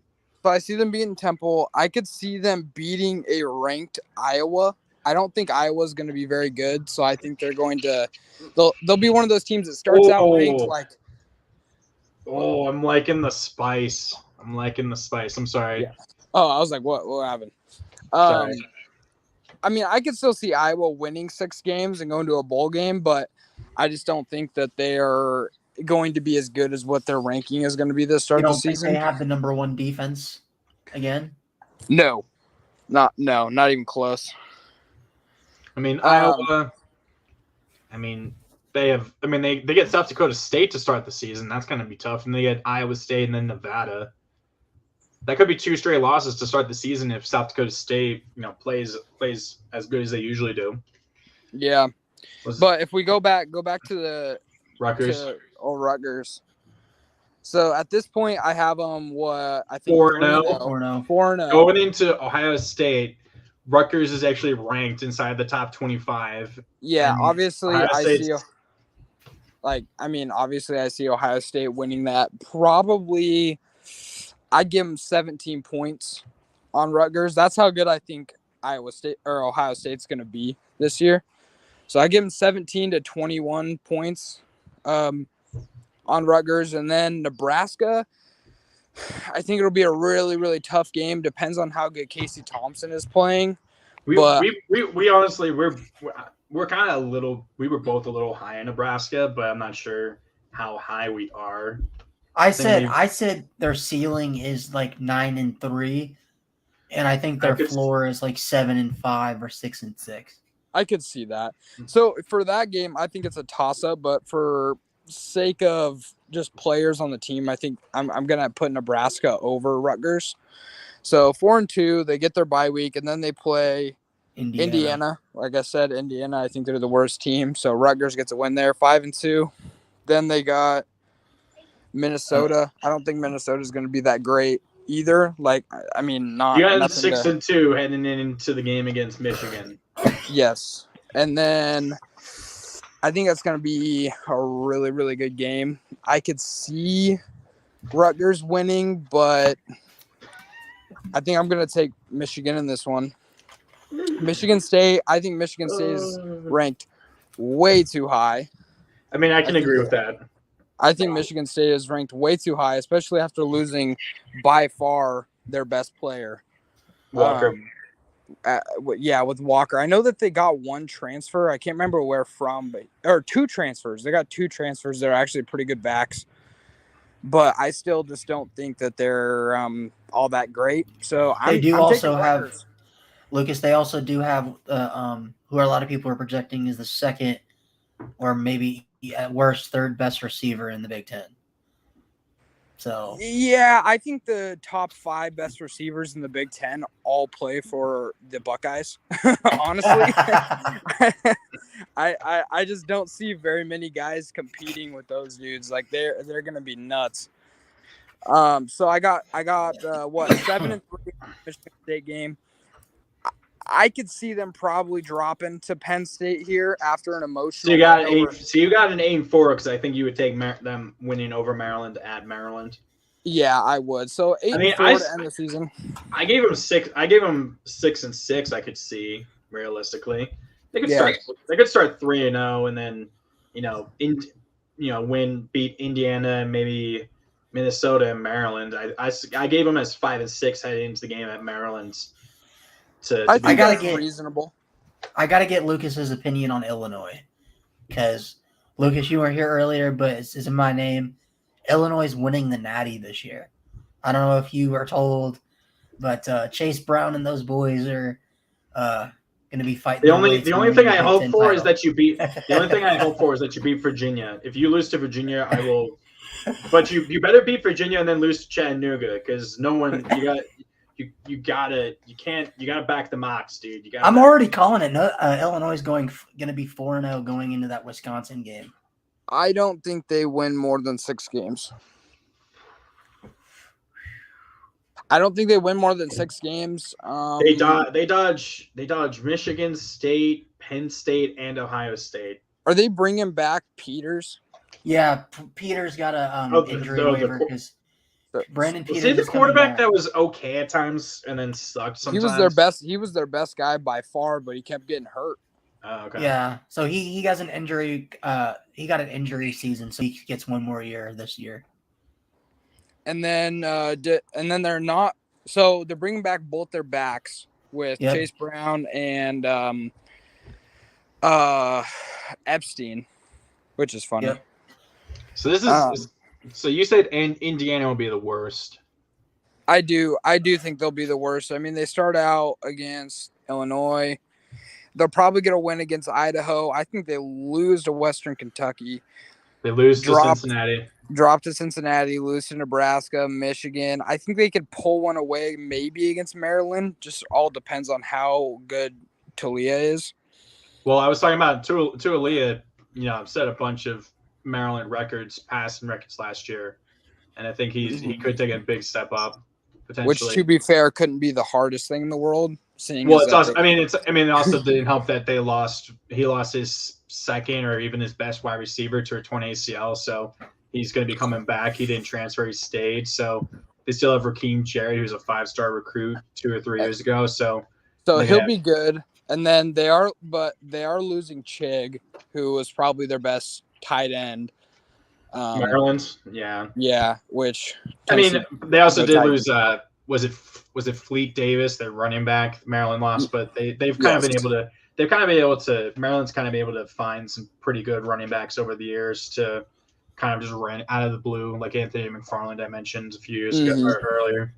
So I see them beating Temple. I could see them beating a ranked Iowa. I don't think Iowa's going to be very good, so I think they'll be one of those teams that starts out ranked like. Oh, I'm liking the spice. I'm sorry. Yeah. Oh, I was like, what happened? Sorry. I mean, I could still see Iowa winning 6 games and going to a bowl game, but I just don't think that they are going to be as good as what their ranking is going to be this start You of don't the think season. they have the number 1 defense again? No, not even close. I mean, Iowa. I mean, they get South Dakota State to start the season. That's going to be tough, and they get Iowa State and then Nevada. That could be 2 straight losses to start the season if South Dakota State, plays as good as they usually do. Yeah, but if we go back to the Rutgers. Rutgers. So at this point, I have them 4-0. 4-0. 4-0. Going into Ohio State, Rutgers is actually ranked inside the top 25. Yeah, and obviously Ohio I State's- see Like, I mean, obviously, I see Ohio State winning that. Probably, I'd give them 17 points on Rutgers. That's how good I think Iowa State or Ohio State's going to be this year. So I give them 17 to 21 points on Rutgers. And then Nebraska, I think it'll be a really, really tough game. Depends on how good Casey Thompson is playing. We honestly we're kind of we were both a little high in Nebraska, but I'm not sure how high we are. I said their ceiling is like 9-3, and I think their floor is like 7-5 or 6-6. I could see that. So for that game, I think it's a toss-up, but for sake of just players on the team, I think I'm gonna put Nebraska over Rutgers. So 4-2, they get their bye week, and then they play Indiana. Like I said, Indiana, I think they're the worst team. So Rutgers gets a win there, 5-2. Then they got Minnesota. I don't think Minnesota's going to be that great either. Like, I mean, not. You got 6-2 heading into the game against Michigan. Yes, and then I think that's going to be a really, really good game. I could see Rutgers winning, but I think I'm going to take Michigan in this one. Michigan State, I think Michigan State is ranked way too high. I mean, I can agree with that. I think Michigan State is ranked way too high, especially after losing by far their best player. Walker. With Walker. I know that they got one transfer. I can't remember where from, or two transfers. They got two transfers that are actually pretty good backs. But I still just don't think that they're all that great. So I'm also have Lucas. They also do have who a lot of people are projecting is the second, or maybe at worst third best receiver in the Big Ten. So yeah, I think the top 5 best receivers in the Big Ten all play for the Buckeyes. Honestly, I just don't see very many guys competing with those dudes. Like they're gonna be nuts. So I got 7-3 Michigan State game. I could see them probably dropping to Penn State here after an emotional. So you got an 8-4 because I think you would take them winning over Maryland at Maryland. Yeah, I would. So 8-4 to end the season. I gave them 6. I gave them 6-6. I could see realistically they could start 3-0 and then beat Indiana and maybe Minnesota and Maryland. I gave them as 5-6 heading into the game at Maryland. I think that's reasonable. I got to get Lucas's opinion on Illinois because, Lucas, you weren't here earlier, but it's in my name. Illinois is winning the Natty this year. I don't know if you are told, but Chase Brown and those boys are going to be fighting. The only thing I hope for is that you beat. The only thing I hope for is that you beat Virginia. If you lose to Virginia, I will. But you better beat Virginia and then lose to Chattanooga because no one you gotta back the Mocs, dude. I'm already calling it. Illinois is going to be 4-0 going into that Wisconsin game. I don't think they win more than 6 games. I don't think they win more than 6 games. They dodge Michigan State, Penn State, and Ohio State. Are they bringing back Peters? Yeah, Peters got a injury waiver because Brandon Peters. Was he the quarterback that was okay at times and then sucked sometimes? He was their best guy by far, but he kept getting hurt. Oh, okay. Yeah, so he got an injury. He got an injury season, so he gets one more year this year. And then they're not. So they're bringing back both their backs with Chase Brown and Epstein, which is funny. Yep. So this is. So you said Indiana will be the worst. I do think they'll be the worst. I mean, they start out against Illinois. They'll probably get a win against Idaho. I think they lose to Western Kentucky. They lose to Cincinnati. Drop to Cincinnati, lose to Nebraska, Michigan. I think they could pull one away maybe against Maryland. Just all depends on how good Talia is. Well, I was talking about Talia, set a bunch of Maryland passing records last year. And I think he could take a big step up. potentially. Which, to be fair, couldn't be the hardest thing in the world. Seeing Well, as it's that also. they- It also didn't help that they lost. He lost his second or even his best wide receiver to a torn ACL, so he's going to be coming back. He didn't transfer; he stayed. So they still have Raheem Jarrett, who's a 5-star recruit 2 or 3 years ago. So they he'll have- be good. And then they are losing Chig, who was probably their best tight end. Maryland, yeah. Yeah, which I mean, Tennessee- they also no did tight lose. Was it Fleet Davis, their running back? Maryland lost, but they've kind of been able to. They've kind of been able to. Maryland's kind of been able to find some pretty good running backs over the years to kind of just run out of the blue, like Anthony McFarland I mentioned a few years ago or earlier.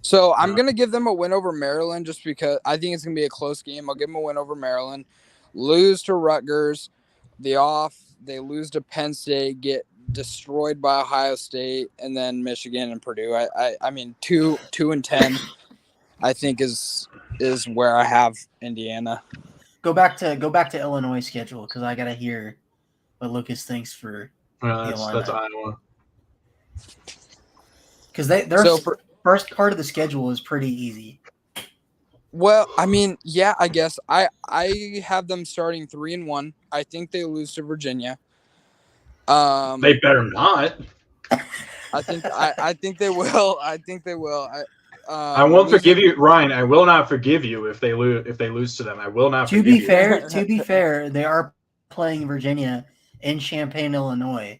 So I'm going to give them a win over Maryland just because I think it's going to be a close game. I'll give them a win over Maryland. Lose to Rutgers. They lose to Penn State, get destroyed by Ohio State, and then Michigan and Purdue. I mean 2-10 I think is where I have Indiana. Go back to Illinois schedule because I gotta hear what Lucas thinks for That's Illini. Iowa. because their first part of the schedule is pretty easy. Well, I mean, yeah, I guess I have them starting 3-1. I think they lose to Virginia. They better not. I think they will. I think they will. I won't forgive you, Ryan. I will not forgive you if they lose to them. I will not. To be fair, they are playing Virginia in Champaign, Illinois.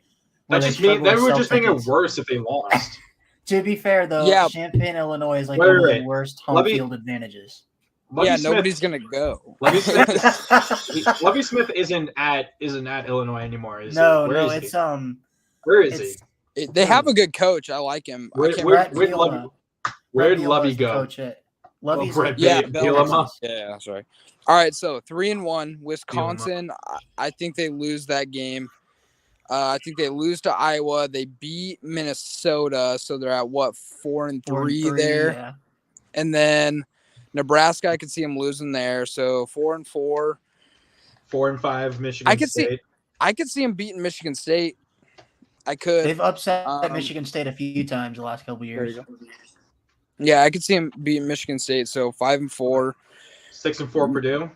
That just means they would just make it worse if they lost. To be fair, though, Yeah. Champaign, Illinois is like Wait, one of wait. the worst home field advantages. Lovie nobody's gonna go. Lovie Smith isn't at Illinois anymore. Is No, he? no, Is it's he? Where is it's- he? They have a good coach. I like him. Where- I can't where- remember. where'd Where'd Lovie go? Lovie's Brett Yeah, Bielema. Yeah, sorry. All right, so 3-1. Wisconsin, I think they lose that game. I think they lose to Iowa. They beat Minnesota, so they're at what 4-3 there. Yeah. And then Nebraska, I could see them losing there. So 4-4. 4-5 Michigan I could see- State. I could see them beating Michigan State. I could. They've upset Um, Michigan State a few times the last couple years. Yeah, I could see them beating Michigan State. So 5-4. 6-4 Purdue.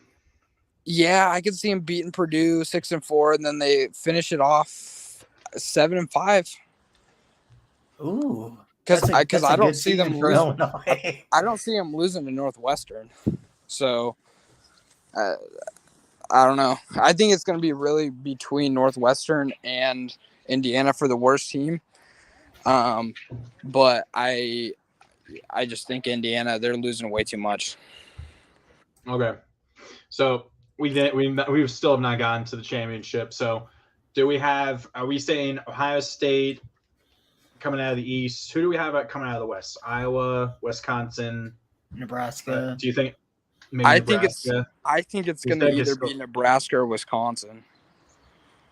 Yeah, I could see them beating Purdue 6-4, and then they finish it off 7-5. Ooh. Because That's I a don't good see them season for losing. Illinois. I don't see them losing to Northwestern. So I don't know. I think it's going to be really between Northwestern and Indiana for the worst team. But I just think Indiana, they're losing way too much. Okay, so we still have not gotten to the championship. So do we have? Are we saying Ohio State coming out of the East? Who do we have coming out of the West? Iowa, Wisconsin, Nebraska. Do you think? Maybe I think it's You going to think it's either be still- Nebraska or Wisconsin.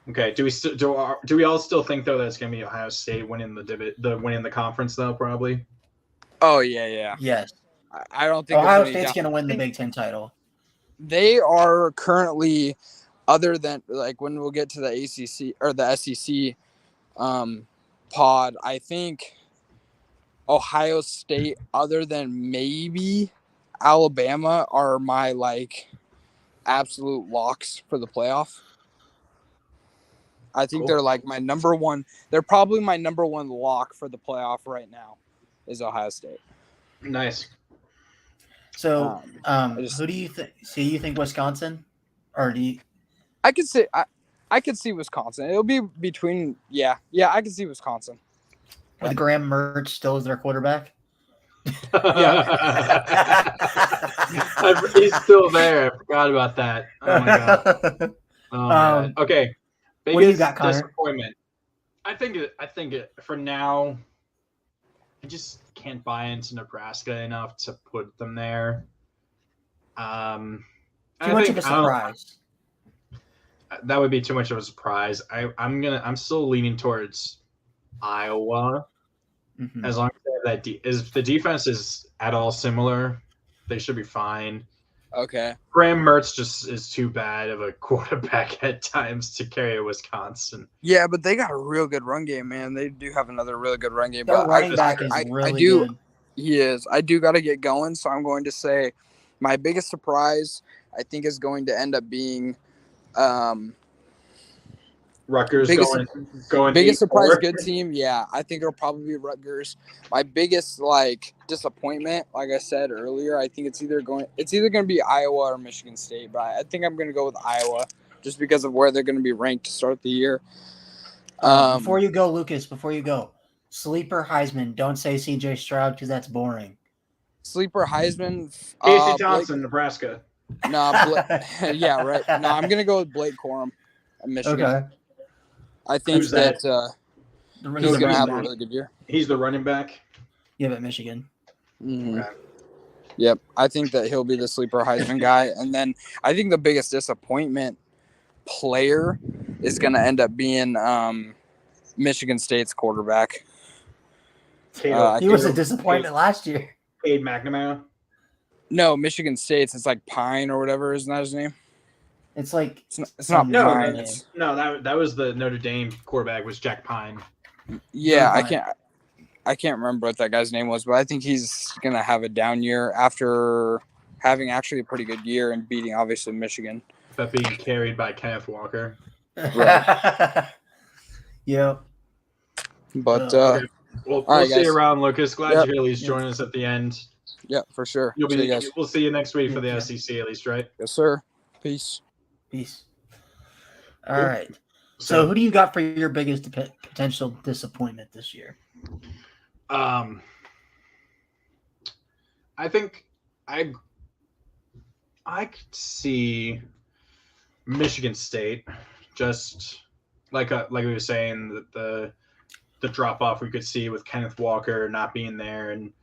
Okay. Do we all still think though that it's going to be Ohio State winning winning the conference though? Probably. Oh yeah. Yes. I don't think Ohio it's State's down. going to win the Big Ten title. They are currently, other than like when we'll get to the ACC or the SEC pod, I think Ohio State, other than maybe Alabama, are my like absolute locks for the playoff. I think Cool. they're like my number one. They're probably my number one lock for the playoff right now is Ohio State. Nice. So, just- who do you think? So you think Wisconsin, or do you? I could say I could see Wisconsin. It'll be between I could see Wisconsin. With Graham Mertz still as their quarterback? He's still there. I forgot about that. Oh my god. Oh, man. Okay. what do you Biggest got, Connor? disappointment. I think for now, I just can't buy into Nebraska enough to put them there. Too much of a surprise. That would be too much of a surprise. I'm still leaning towards Iowa. Mhm. As long as they have if the defense is at all similar, they should be fine. Okay. Graham Mertz just is too bad of a quarterback at times to carry a Wisconsin. Yeah, but they got a real good run game, man. They do have another really good run game. Their But running back is I really do. good. He is. I do got to get going, so I'm going to say my biggest surprise, I think, is going to end up being Rutgers biggest going biggest surprise 8-4. good team. Yeah, I think it'll probably be Rutgers. My biggest disappointment, like I said earlier, I think it's either going to be Iowa or Michigan State, but I think I'm going to go with Iowa just because of where they're going to be ranked to start the year. Before you go, Lucas, sleeper Heisman. Don't say C.J. Stroud because that's boring. Sleeper Heisman. Casey Johnson, Nebraska. Yeah, right. No, I'm going to go with Blake Corum of Michigan. Okay. I think Who's that? he's going to have a really good year. He's the running back. Yeah, but Michigan. Mhm. Okay. Yep. I think that he'll be the sleeper Heisman guy. And then I think the biggest disappointment player is going to end up being Michigan State's quarterback. Cade He was a disappointment last year. McNamara. No, Michigan State's. It's like Pine or whatever. Isn't that his name? It's like It's not No, Pine. no. It's, No, that was the Notre Dame quarterback was Jack Pine. yeah, Pine. I can't remember what that guy's name was, but I think he's going to have a down year after having actually a pretty good year and beating, obviously, Michigan. But being carried by Kenneth Walker. Yeah. But, Okay. We'll right, see guys. you around, Lucas. Glad Yep. you at least join us at the end. yeah, for sure. You'll See be. you guys. We'll see you next week for the Yeah. SEC at least, right? Yes, sir. Peace. Peace. All right. So who do you got for your biggest potential disappointment this year? I think I could see Michigan State, just like we were saying, the drop off we could see with Kenneth Walker not being there, and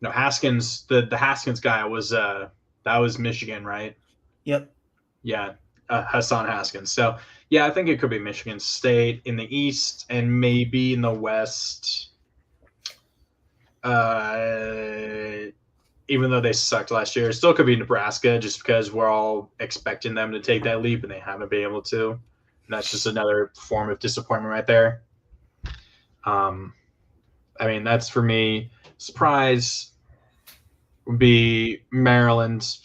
Haskins, the Haskins guy was that was Michigan, right? Yep. Yeah, Hassan Haskins. So yeah, I think it could be Michigan State in the East and maybe in the West. Even though they sucked last year, it still could be Nebraska just because we're all expecting them to take that leap and they haven't been able to. And that's just another form of disappointment right there. I mean, that's for me. Surprise would be Maryland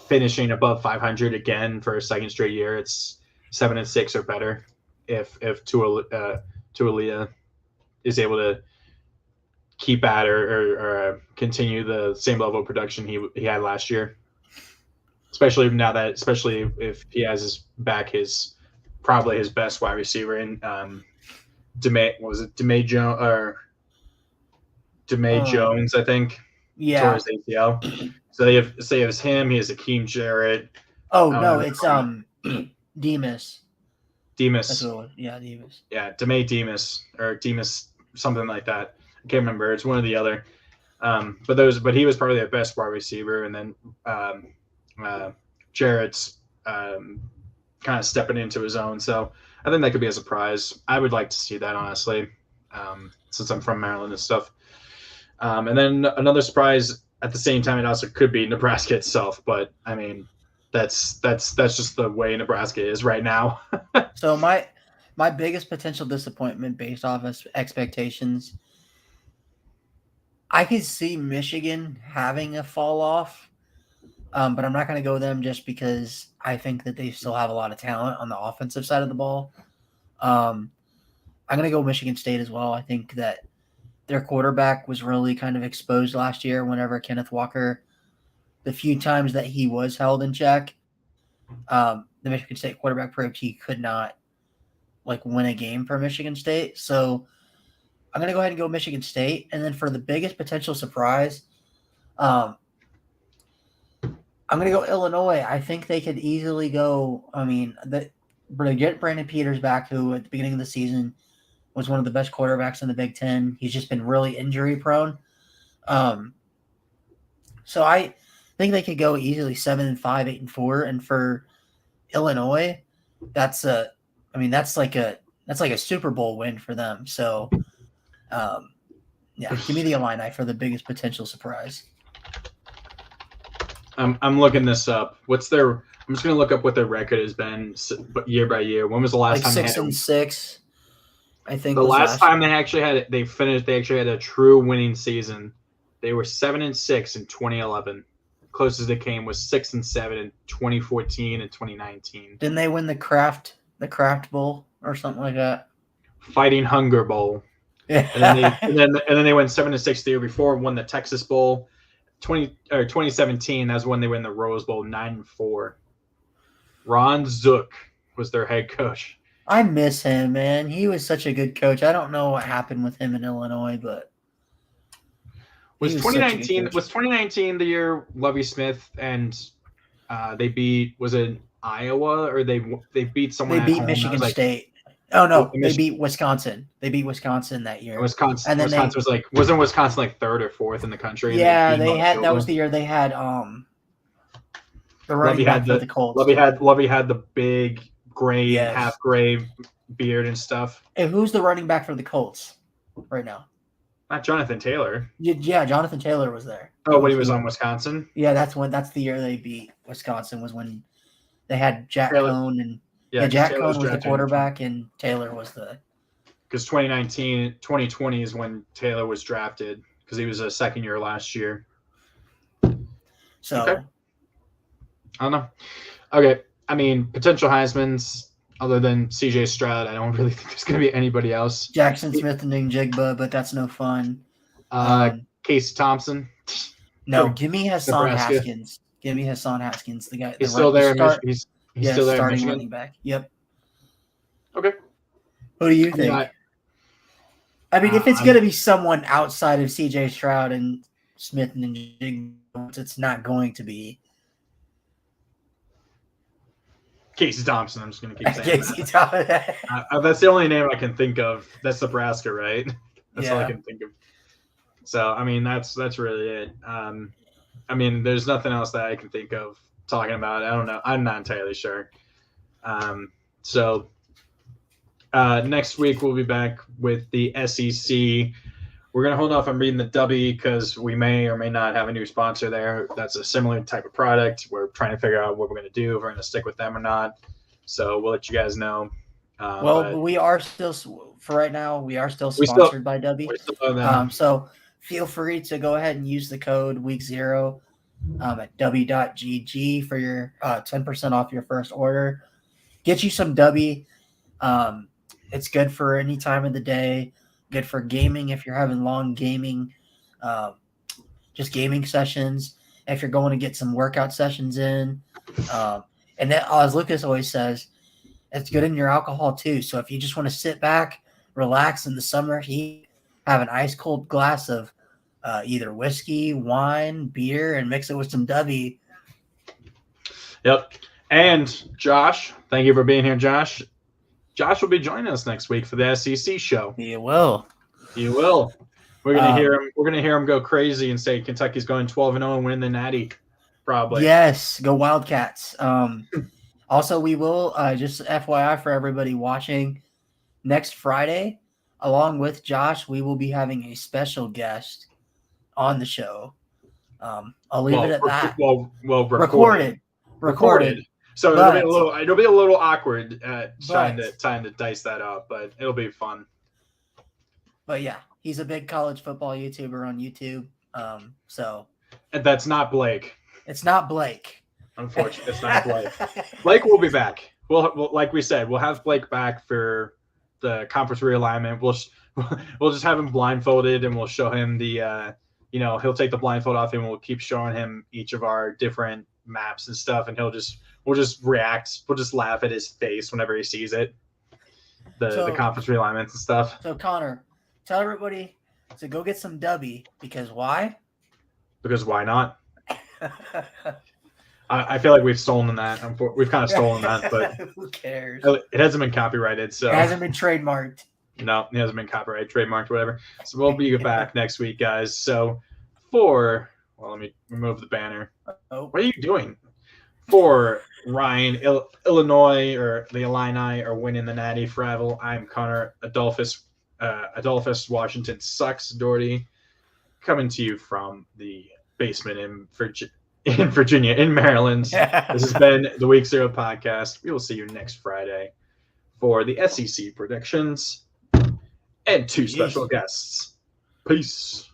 finishing above 500 again for a second straight year. It's 7-6 or better if Tualia is able to keep at or continue the same level of production he had last year. Especially if he has his probably his best wide receiver in DeMay Jones, I think. Yeah. Towards ACL. So they have him. He has Akeem Jarrett. Oh no, it's Demas. Demas. That's what it was. Yeah, Demas. Yeah, DeMay Demas or Demas, something like that. I can't remember. It's one or the other. But he was probably their best wide receiver, and then Jarrett's kind of stepping into his own. So I think that could be a surprise. I would like to see that, honestly, since I'm from Maryland and stuff. And then another surprise at the same time, it also could be Nebraska itself. But I mean, that's just the way Nebraska is right now. So my biggest potential disappointment based off of expectations, I could see Michigan having a fall off, but I'm not going to go them just because I think that they still have a lot of talent on the offensive side of the ball. I'm going to go Michigan State as well. I think that their quarterback was really kind of exposed last year whenever Kenneth Walker, the few times that he was held in check, the Michigan State quarterback proved he could not win a game for Michigan State. So I'm going to go ahead and go Michigan State. And then for the biggest potential surprise, I'm going to go Illinois. I think they could easily go. I mean, get Brandon Peters back, who at the beginning of the season was one of the best quarterbacks in the Big Ten. He's just been really injury prone. So I think they could go easily 7-5, 8-4. And for Illinois, that's like a Super Bowl win for them. So yeah, give me the Illini for the biggest potential surprise. I'm looking this up. I'm just going to look up what their record has been year by year. When was the last time they had 6-6. I think The was last time they actually had a true winning season. They were 7-6 in 2011. Closest they came was 6-7 in 2014 and 2019. Didn't they win the Kraft Bowl or something like that? Fighting Hunger Bowl. Yeah. And then they went 7-6 the year before, won the Texas Bowl. 2017, that's when they win the Rose Bowl, 9-4. Ron Zook was their head coach. I miss him, man. He was such a good coach. I don't know what happened with him in Illinois, but Was he was such a good 2019 coach. was 2019 the year Lovie Smith and they beat, was it Iowa, or they beat someone They at beat home? Michigan That was like, State. Oh no, they Mich- beat Wisconsin. They beat Wisconsin that year. Wisconsin. And then Wisconsin was like, wasn't Wisconsin like third or fourth in the country? And Yeah, beat they had. That Villanova? was the year they had the running Lovie back had for the- the Colts. Lovie had the big gray, Yes. half gray beard and stuff. Hey, who's the running back for the Colts right now? Not Jonathan Taylor. Yeah, Jonathan Taylor was there. Oh, when he was on Wisconsin. Yeah, that's the year they beat Wisconsin, was when they had Jack Taylor- Cohn and Yeah, Jack Taylor Cohn was the drafted- quarterback and Taylor was the. Because 2020 is when Taylor was drafted, because he was a second year last year. So Okay. I don't know. Okay, I mean, potential Heisman's, other than CJ Stroud, I don't really think there's going to be anybody else. Jackson Smith and Njigba, but that's no fun. Um, Casey Thompson. No, from give me Hassan Nebraska. Haskins. Give me Hassan Haskins, the guy. He's still there. He's Yeah, still there in starting Michigan. running back. Yep. Okay. Who do you think? I mean, if it's I'm- going to be someone outside of C.J. Stroud and Smith and Njigba, it's not going to be Casey Thompson. I'm just going to keep saying Casey that. Thomas. That's the only name I can think of. That's Nebraska, right? That's all I Yeah. can think of. So, I mean, that's really it. I mean, there's nothing else that I can think of talking about. I don't know. I'm not entirely sure. So, next week we'll be back with the SEC. We're going to hold off on reading the W because we may or may not have a new sponsor there. That's a similar type of product. We're trying to figure out what we're going to do, if we're going to stick with them or not. So we'll let you guys know. Well, but we are still, for right now, we are still We still- sponsored by W. we're still on that. So feel free to go ahead and use the code week0 at w.gg for your 10% off your first order. Get you some W. It's good for any time of the day. Good for gaming if you're having long gaming, just gaming sessions. If you're going to get some workout sessions in. And then, as Lucas always says, it's good in your alcohol too. So if you just want to sit back, relax in the summer heat, have an ice cold glass of either whiskey, wine, beer, and mix it with some W. Yep. And Josh, thank you for being here, Josh. Josh will be joining us next week for the SEC show. You will. You will. We're gonna hear him. We're gonna hear him go crazy and say Kentucky's going 12-0 and win the Natty. Probably. Yes, go Wildcats. Also, we will, just FYI for everybody watching, next Friday, along with Josh, we will be having a special guest on the show. I'll leave it at that. Well, Recorded. So But- it'll be a little awkward trying But- to dice that up, but it'll be fun. But yeah, he's a big college football YouTuber on YouTube. So And that's not Blake. it's not Blake. Unfortunately, it's not Blake. Blake will be back. We'll like we said, we'll have Blake back for the conference realignment. We'll just have him blindfolded and we'll show him the he'll take the blindfold off and we'll keep showing him each of our different maps and stuff, and we'll just react. We'll just laugh at his face whenever he sees it. The So- conference realignments and stuff. So Connor, tell everybody to go get some W, because why? Because why not? I feel like we've stolen that. We've kind of stolen that, but who cares? it hasn't been copyrighted. So It hasn't been trademarked. no, it hasn't been copyrighted, trademarked, whatever. So we'll be back next week, guys. So let me remove the banner. Oh, What are you doing? For Ryan, Illinois, or the Illini are winning the Natty Fravel. I'm Connor Adolphus. Washington sucks. Doherty, coming to you from the basement in Virginia, in Maryland. This has been the Week 0 podcast. We will see you next Friday for the SEC predictions. and 2 special guests. Peace.